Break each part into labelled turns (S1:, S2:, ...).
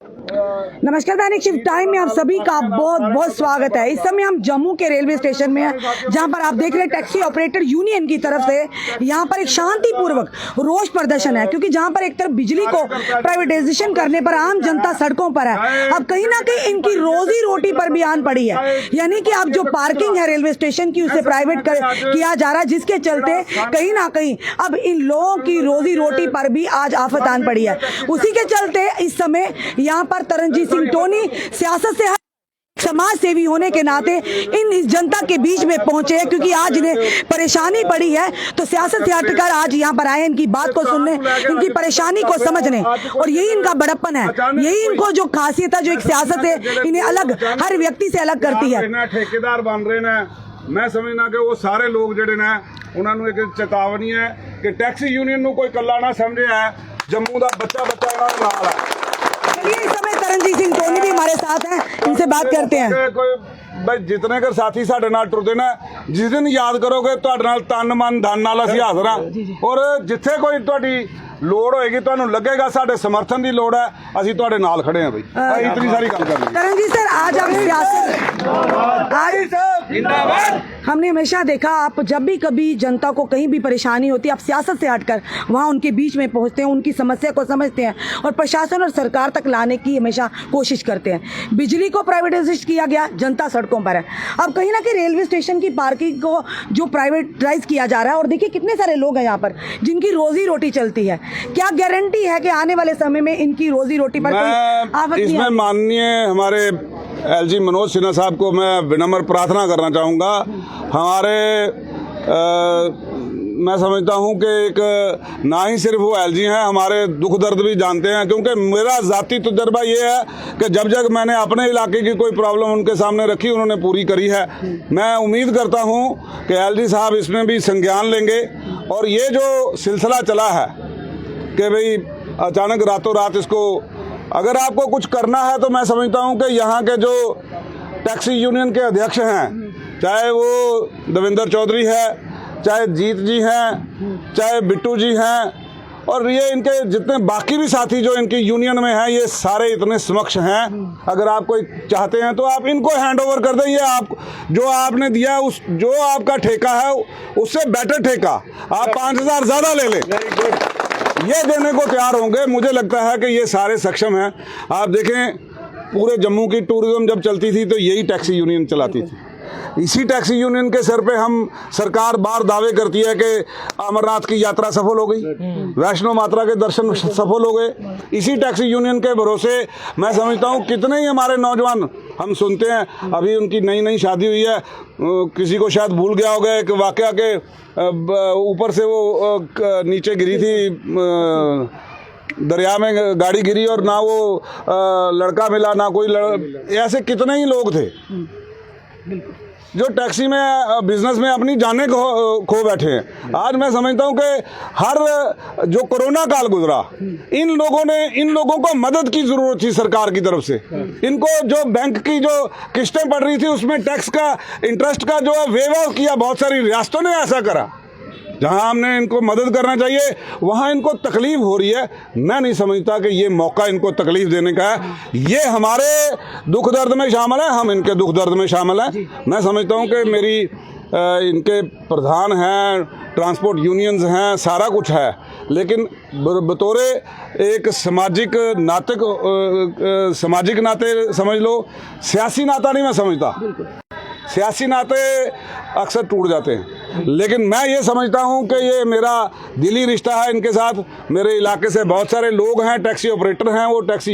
S1: नमस्कार, दैनिक shift time में आप सभी का बहुत बहुत स्वागत है। इस समय हम जम्मू के रेलवे स्टेशन में हैं, जहां पर आप देख रहे हैं टैक्सी ऑपरेटर यूनियन की तरफ से यहां पर एक शांतिपूर्वक रोष प्रदर्शन है, क्योंकि जहां पर एक तरफ बिजली को प्राइवेटाइजेशन करने पर आम जनता सड़कों पर है। अब कहीं ना कहीं इनकी रोजी रोटी पर भी आन पड़ी है, यानी कि अब जो पार्किंग है रेलवे स्टेशन की उसे प्राइवेट किया जा रहा है, जिसके चलते कहीं ना कहीं अब इन लोगों की रोजी रोटी पर भी आज आफत आन पड़ी है। उसी के चलते इस समय यहाँ पर तरनजीत सिंह टोनी सियासत से समाज सेवी होने के नाते इस जनता के बीच में पहुंचे हैं, क्योंकि आज इन्हें परेशानी पड़ी है। तो सियासत से हटकर आज यहाँ पर आए इनकी बात को सुनने, इनकी परेशानी को समझने, और यही इनका बड़प्पन है, यही इनको जो खासियत है, जो एक सियासत है इन्हें अलग हर व्यक्ति से अलग करती है।
S2: ठेकेदार बन रहे हैं, मैं समझना कि वो सारे लोग ਜਿਹੜੇ ਨੇ ਉਹਨਾਂ ਨੂੰ ਇੱਕ ਚੇਤਾਵਨੀ ਹੈ ਕਿ ਟੈਕਸੀ ਯੂਨੀਅਨ ਨੂੰ ਕੋਈ ਕੱਲਾ ਨਾ ਸਮਝੇ ਹੈ। ਜੰਮੂ ਦਾ ਬੱਚਾ ਇਹਨਾਂ ਦੇ ਨਾਲ ਹੈ।
S1: इस समय तरनजीत सिंह टोनी भी हमारे साथ हैं, इनसे बात करते हैं।
S2: कोई भाई जितने कर साथी साडे नाल टुरदे ने, जिस दिन याद करोगे तुहाडे नाल तन मन धन नाल असीं हाज़र हां, और जिथे कोई तुहाडी लोड़ होएगी, तुहानूं लगेगा साडे समर्थन की लोड़ है, असीं तुहाडे नाल खड़े हैं। भाई इतनी सारी गल करनी।
S1: तरनजीत सर, आज आप जिंदाबाद। हमने हमेशा देखा आप जब भी कभी जनता को कहीं भी परेशानी होती है, आप सियासत से हटकर वहाँ उनके बीच में पहुँचते हैं, उनकी समस्या को समझते हैं और प्रशासन और सरकार तक लाने की हमेशा कोशिश करते हैं। बिजली को प्राइवेटाइज किया गया, जनता सड़कों पर है। अब कहीं ना कहीं रेलवे स्टेशन की पार्किंग को जो प्राइवेटाइज किया जा रहा है, और देखिए कितने सारे लोग हैं यहाँ पर जिनकी रोजी रोटी चलती है। क्या गारंटी है कि आने वाले समय में इनकी रोजी रोटी पर कोई आफत नहीं?
S2: इसमें माननीय हमारे LG मनोज सिन्हा साहब को मैं विनम्र प्रार्थना करना चाहूँगा। मैं समझता हूँ कि एक ना ही सिर्फ वो LG हैं, हमारे दुख दर्द भी जानते हैं, क्योंकि मेरा ज़ाती तजुर्बा ये है कि जब जब मैंने अपने इलाके की कोई प्रॉब्लम उनके सामने रखी, उन्होंने पूरी करी है। मैं उम्मीद करता हूँ कि LG साहब इसमें भी संज्ञान लेंगे, और ये जो सिलसिला चला है कि भाई अचानक रातों रात इसको, अगर आपको कुछ करना है तो मैं समझता हूँ कि यहाँ के जो टैक्सी यूनियन के अध्यक्ष हैं, चाहे वो देवेंद्र चौधरी है, चाहे जीत जी हैं, चाहे बिट्टू जी हैं, और ये इनके जितने बाकी भी साथी जो इनकी यूनियन में हैं, ये सारे इतने समक्ष हैं। अगर आप कोई चाहते हैं तो आप इनको हैंड ओवर कर दें। ये आप जो आपने दिया, उस जो आपका ठेका है उससे बेटर ठेका आप 5,000 ज़्यादा ले लें, ये देने को तैयार होंगे। मुझे लगता है कि ये सारे सक्षम हैं। आप देखें, पूरे जम्मू की टूरिज्म जब चलती थी तो यही टैक्सी यूनियन चलाती थी। इसी टैक्सी यूनियन के सर पे हम सरकार बार दावे करती है कि अमरनाथ की यात्रा सफल हो गई, वैष्णो माता के दर्शन सफल हो गए। इसी टैक्सी यूनियन के भरोसे मैं समझता हूँ कितने ही हमारे नौजवान, हम सुनते हैं अभी उनकी नई नई शादी हुई है, किसी को शायद भूल गया होगा एक वाकया के ऊपर से वो नीचे गिरी थी, दरिया में गाड़ी गिरी और ना वो लड़का मिला, ना कोई ऐसे कितने ही लोग थे जो टैक्सी में बिजनेस में अपनी जानें खो बैठे हैं। आज मैं समझता हूं कि हर जो कोरोना काल गुजरा, इन लोगों को मदद की जरूरत थी सरकार की तरफ से। इनको जो बैंक की जो किस्तें पड़ रही थी उसमें टैक्स का इंटरेस्ट का जो वेवर किया, बहुत सारी रियासतों ने ऐसा करा। जहां हमने इनको मदद करना चाहिए वहां इनको तकलीफ हो रही है। मैं नहीं समझता कि ये मौका इनको तकलीफ देने का है। ये हमारे दुख दर्द में शामिल है, हम इनके दुख दर्द में शामिल हैं। मैं समझता हूं कि मेरी इनके प्रधान हैं, ट्रांसपोर्ट यूनियंस हैं, सारा कुछ है, लेकिन बतौरे एक सामाजिक नाते समझ लो, सियासी नाता नहीं मैं समझता। सियासी नाते अक्सर टूट जाते हैं, लेकिन मैं ये समझता हूँ कि ये मेरा दिली रिश्ता है इनके साथ। मेरे इलाके से बहुत सारे लोग हैं, टैक्सी ऑपरेटर हैं, वो टैक्सी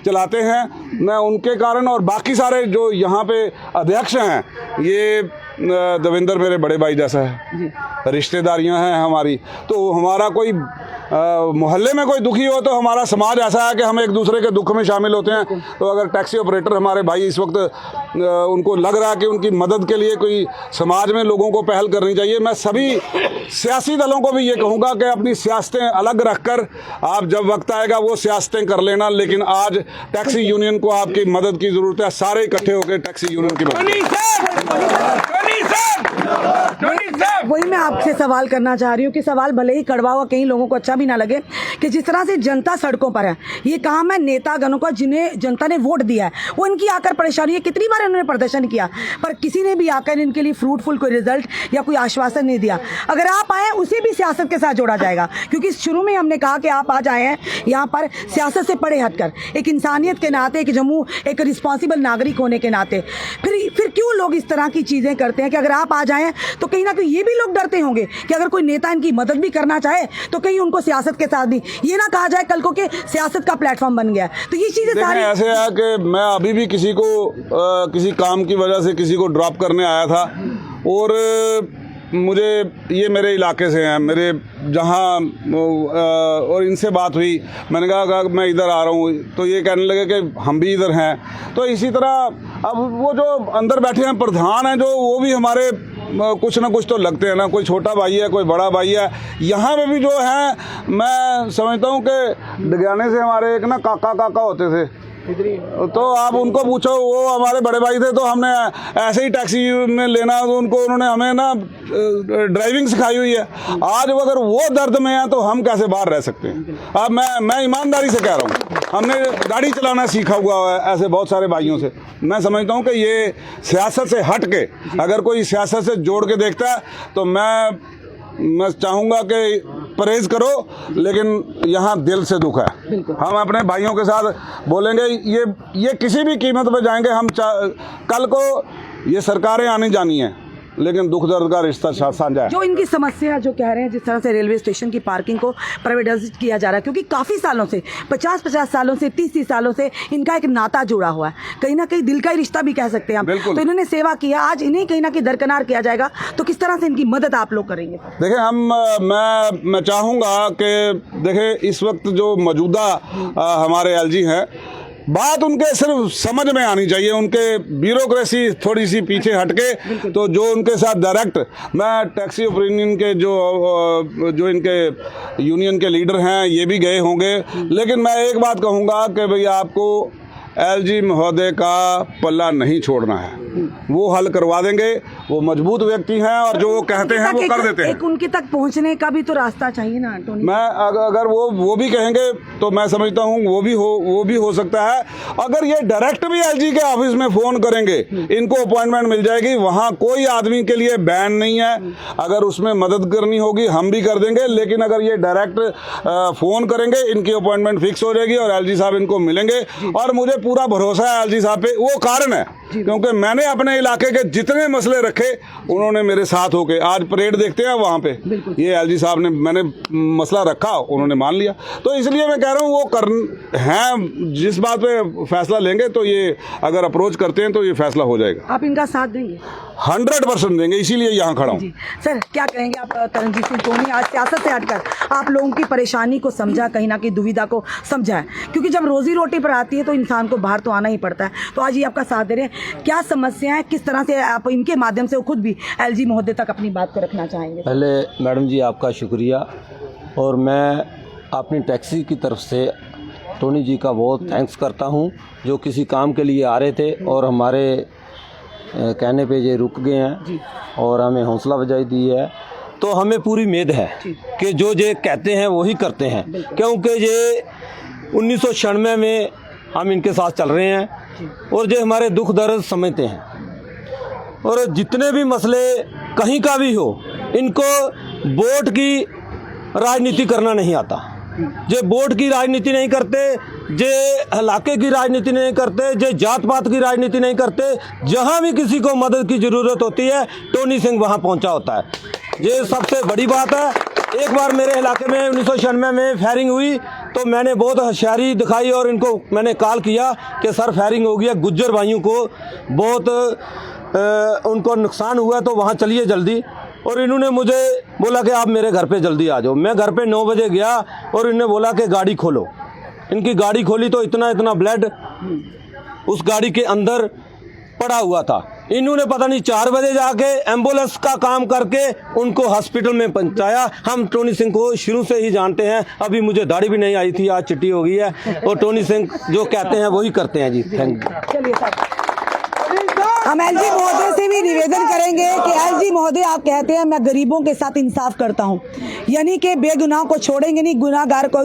S2: चलाते हैं। मैं उनके कारण, और बाकी सारे जो यहाँ पे अध्यक्ष हैं, ये देवेंद्र मेरे बड़े भाई जैसा है, रिश्तेदारियाँ हैं हमारी। तो हमारा कोई मोहल्ले में कोई दुखी हो तो हमारा समाज ऐसा है कि हम एक दूसरे के दुख में शामिल होते हैं। तो अगर टैक्सी ऑपरेटर हमारे भाई इस वक्त उनको लग रहा है कि उनकी मदद के लिए कोई समाज में लोगों को पहल करनी चाहिए, मैं सभी सियासी दलों को भी ये कहूँगा कि अपनी सियासतें अलग रखकर आप जब वक्त आएगा वो सियासतें कर लेना, लेकिन आज टैक्सी यूनियन को आपकी मदद की ज़रूरत है। सारे इकट्ठे होकर टैक्सी यूनियन की मदद
S1: वही मैं आपसे सवाल करना चाह रही हूँ कि सवाल भले ही कड़वा हुआ, कई लोगों को अच्छा भी ना लगे, कि जिस तरह से जनता सड़कों पर है, ये काम है नेतागणों का जिन्हें जनता ने वोट दिया है, वो इनकी आकर परेशानी है। कितनी बार इन्होंने प्रदर्शन किया पर किसी ने भी आकर इनके लिए फ्रूटफुल कोई रिजल्ट या कोई आश्वासन नहीं दिया। अगर आप आए उसे भी सियासत के साथ जोड़ा जाएगा, क्योंकि शुरू में हमने कहा कि आप आज आए हैं यहाँ पर सियासत से परे हटकर, एक इंसानियत के नाते, एक जम्मू एक रिस्पॉन्सिबल नागरिक होने के नाते। फिर क्यों लोग इस तरह की चीज़ें करते हैं कि अगर आप आ जाएं तो कहीं ना कहीं ये भी लोग डरते होंगे कि अगर कोई नेता इनकी मदद भी करना चाहे तो कहीं उनको सियासत के साथ भी ये ना कहा जाए कल को कि सियासत का प्लेटफॉर्म बन गया। तो ये चीज़ें सारी
S2: ऐसे है कि मैं अभी भी किसी को किसी काम की वजह से किसी को ड्रॉप करने आया था, और मुझे ये मेरे इलाके से हैं, मेरे जहाँ और इनसे बात हुई, मैंने कहा मैं इधर आ रहा हूँ, तो ये कहने लगे कि हम भी इधर हैं। तो इसी तरह अब वो जो अंदर बैठे हैं प्रधान हैं, जो वो भी हमारे कुछ ना कुछ तो लगते हैं ना, कोई छोटा भाई है कोई बड़ा भाई है। यहाँ पे भी जो है मैं समझता हूँ कि डगियाने से हमारे एक ना काका होते थे, तो आप उनको पूछो, वो हमारे बड़े भाई थे, तो हमने ऐसे ही टैक्सी में लेना, तो उन्होंने हमें ना ड्राइविंग सिखाई हुई है। आज अगर वो दर्द में है तो हम कैसे बाहर रह सकते हैं। अब मैं ईमानदारी से कह रहा हूँ, हमने गाड़ी चलाना सीखा हुआ है ऐसे बहुत सारे भाइयों से। मैं समझता हूँ कि ये सियासत से हट के अगर कोई सियासत से जोड़ के देखता है तो मैं चाहूँगा कि परहेज करो, लेकिन यहाँ दिल से दुख है। हम अपने भाइयों के साथ बोलेंगे, ये किसी भी कीमत पे जाएंगे। हम कल को ये सरकारें आनी जानी है, लेकिन दुख दर्द का रिश्ता साझा है।
S1: जो इनकी समस्या जो कह रहे हैं, जिस तरह से रेलवे स्टेशन की पार्किंग को प्राइवेटाइज किया जा रहा है, क्योंकि काफ़ी सालों से 50-50 सालों से 30-30 सालों से इनका एक नाता जुड़ा हुआ है, कहीं ना कहीं दिल का ही रिश्ता भी कह सकते हैं हम। तो इन्होंने सेवा किया, आज इन्हें कहीं ना कहीं दरकिनार किया जाएगा, तो किस तरह से इनकी मदद आप लोग करेंगे?
S2: देखिए मैं चाहूँगा कि देखिए इस वक्त जो मौजूदा हमारे एलजी हैं, बात उनके सिर्फ समझ में आनी चाहिए, उनके ब्यूरोक्रेसी थोड़ी सी पीछे हटके, तो जो उनके साथ डायरेक्ट, मैं टैक्सी ओपिनियन के जो इनके यूनियन के लीडर हैं ये भी गए होंगे, लेकिन मैं एक बात कहूँगा कि भाई आपको एलजी महोदय का पल्ला नहीं छोड़ना है, वो हल करवा देंगे। वो मजबूत व्यक्ति हैं और जो वो कहते हैं वो कर देते हैं।
S1: एक उनके तक पहुंचने का भी तो रास्ता चाहिए ना टोनी।
S2: मैं अगर वो भी कहेंगे तो मैं समझता हूँ वो भी हो सकता है। अगर ये डायरेक्ट भी एलजी के ऑफिस में फ़ोन करेंगे, इनको अपॉइंटमेंट मिल जाएगी। वहाँ कोई आदमी के लिए बैन नहीं है, अगर उसमें मदद करनी होगी हम भी कर देंगे। लेकिन अगर ये डायरेक्ट फ़ोन करेंगे, इनकी अपॉइंटमेंट फिक्स हो जाएगी और एलजी साहब इनको मिलेंगे। और मुझे पूरा भरोसा है एलजी साहब पे। वो कारण है क्योंकि मैंने अपने इलाके के जितने मसले रखे उन्होंने मेरे साथ होके, आज परेड देखते हैं वहाँ पे, ये एलजी साहब ने, मैंने मसला रखा उन्होंने मान लिया। तो इसलिए मैं कह रहा हूँ वो हैं, जिस बात पे फैसला लेंगे तो ये अगर अप्रोच करते हैं तो ये फैसला हो जाएगा।
S1: आप इनका साथ देंगे?
S2: 100% देंगे, इसीलिए यहाँ खड़ा हूँ।
S1: सर क्या कहेंगे आप? तरनजीत सिंह टोनी आज सियासत से हटकर आप लोगों की परेशानी को समझा, कहीं ना कहीं दुविधा को समझा है, क्योंकि जब रोजी रोटी पर आती है तो इंसान को बाहर तो आना ही पड़ता है। तो आज ये आपका साथ दे रहे हैं, क्या समस्या है, किस तरह से आप इनके माध्यम से खुद भी एलजी महोदय तक अपनी बात को रखना चाहेंगे?
S3: पहले मैडम जी आपका शुक्रिया, और मैं अपनी टैक्सी की तरफ से टोनी जी का बहुत थैंक्स करता हूं, जो किसी काम के लिए आ रहे थे और हमारे कहने पे ये रुक गए हैं और हमें हौसला अफजाई दी है। तो हमें पूरी उम्मीद है कि जो ये कहते हैं वही करते हैं, क्योंकि ये 1996 में हम इनके साथ चल रहे हैं और ये हमारे दुख दर्द समझते हैं। और जितने भी मसले कहीं का भी हो, इनको वोट की राजनीति करना नहीं आता। जे वोट की राजनीति नहीं करते, जे इलाके की राजनीति नहीं करते, जे जात पात की राजनीति नहीं करते। जहाँ भी किसी को मदद की ज़रूरत होती है टोनी सिंह वहाँ पहुँचा होता है। ये सबसे बड़ी बात है। एक बार मेरे इलाके में 1996 में फायरिंग हुई तो मैंने बहुत होशियारी दिखाई और इनको मैंने कॉल किया कि सर फायरिंग हो गया, गुज्जर भाइयों को बहुत उनको नुकसान हुआ, तो वहाँ चलिए जल्दी। और इन्होंने मुझे बोला कि आप मेरे घर पे जल्दी आ जाओ। मैं घर पे 9 बजे गया और इन्होंने बोला कि गाड़ी खोलो। इनकी गाड़ी खोली तो इतना ब्लड उस गाड़ी के अंदर पड़ा हुआ था। इन्होंने पता नहीं 4 बजे जाके एम्बुलेंस का काम करके उनको हॉस्पिटल में पहुंचाया। हम टोनी सिंह को शुरू से ही जानते हैं, अभी मुझे दाढ़ी भी नहीं आई थी, आज चिट्टी हो गई है। और टोनी सिंह जो कहते हैं वही करते हैं जी। Thank you.
S1: चलिए हम एलजी महोदय से भी निवेदन करेंगे कि एलजी महोदय, आप कहते हैं मैं गरीबों के साथ इंसाफ करता हूं, यानी कि बेगुनाह को छोड़ेंगे नहीं, गुनाहगार को,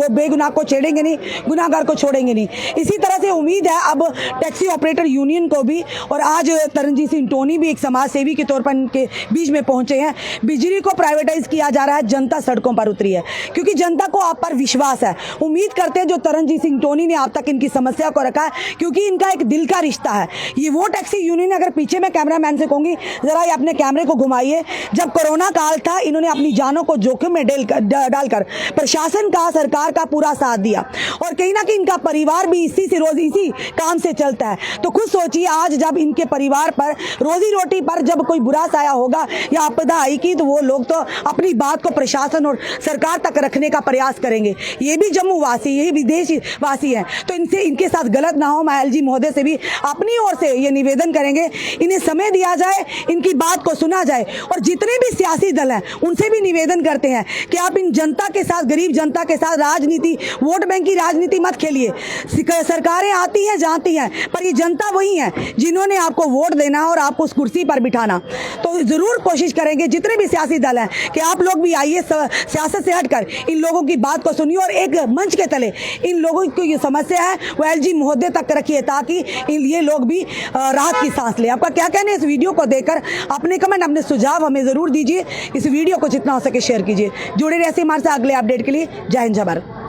S1: बेगुनाह को छेड़ेंगे नहीं, गुनाहगार को छोड़ेंगे नहीं। इसी तरह से उम्मीद है अब टैक्सी ऑपरेटर यूनियन को भी, और आज तरनजीत सिंह टोनी भी एक समाज सेवी के तौर पर इनके बीच में पहुंचे हैं। बिजली को प्राइवेटाइज किया जा रहा है, जनता सड़कों पर उतरी है क्योंकि जनता को आप पर विश्वास है। उम्मीद करते हैं जो तरनजीत सिंह टोनी ने आप तक इनकी समस्या को रखा है, क्योंकि इनका एक दिल का रिश्ता है। ये वो टैक्सी यूनियन, अगर पीछे मैं कैमरामैन से कहूंगी जरा ये अपने कैमरे को घुमाइए, जब कोरोना काल था इन्होंने अपनी जानों को जोखिम में डालकर प्रशासन का, सरकार का पूरा साथ दिया, और कहीं ना कहीं इनका परिवार भी इसी से रोज इसी काम से चलता है। तो खुद सोचिए आज जब इनके परिवार पर, रोजी रोटी पर जब कोई बुरा साया होगा या आपदा आएगी, तो वो लोग तो अपनी बात को प्रशासन और सरकार तक रखने का प्रयास करेंगे। ये भी जम्मू वासी, ये विदेश वासी हैं, तो इनसे, इनके साथ गलत ना हो। मैं एलजी महोदय से भी अपनी ओर से ये निवेदन करेंगे, इन्हें समय दिया जाए, इनकी बात को सुना जाए, और जितने भी सियासी दल हैं उनसे भी निवेदन करते हैं कि आप इन जनता के साथ, गरीब जनता के साथ राजनीति, वोट बैंक की राजनीति मत खेलिए। सरकारें आती हैं, जाती हैं, पर ये जनता वही है जिन्होंने आपको वोट देना और आपको उस कुर्सी पर बिठाना। तो जरूर कोशिश करेंगे जितने भी सियासी दल हैं कि आप लोग भी आइए, सियासत से हटकर इन लोगों की बात को सुनिए, और एक मंच के तले इन लोगों की जो समस्या है वो एलजी महोदय तक रखिए, ताकि ये लोग भी राहत की सांस लें। आपका क्या कहना है इस वीडियो को देखकर? अपने कमेंट, अपने सुझाव हमें जरूर दीजिए। इस वीडियो को जितना हो सके शेयर कीजिए। जुड़े रहिए हमारे साथ अगले अपडेट के लिए। जय हिंद, जय भारत।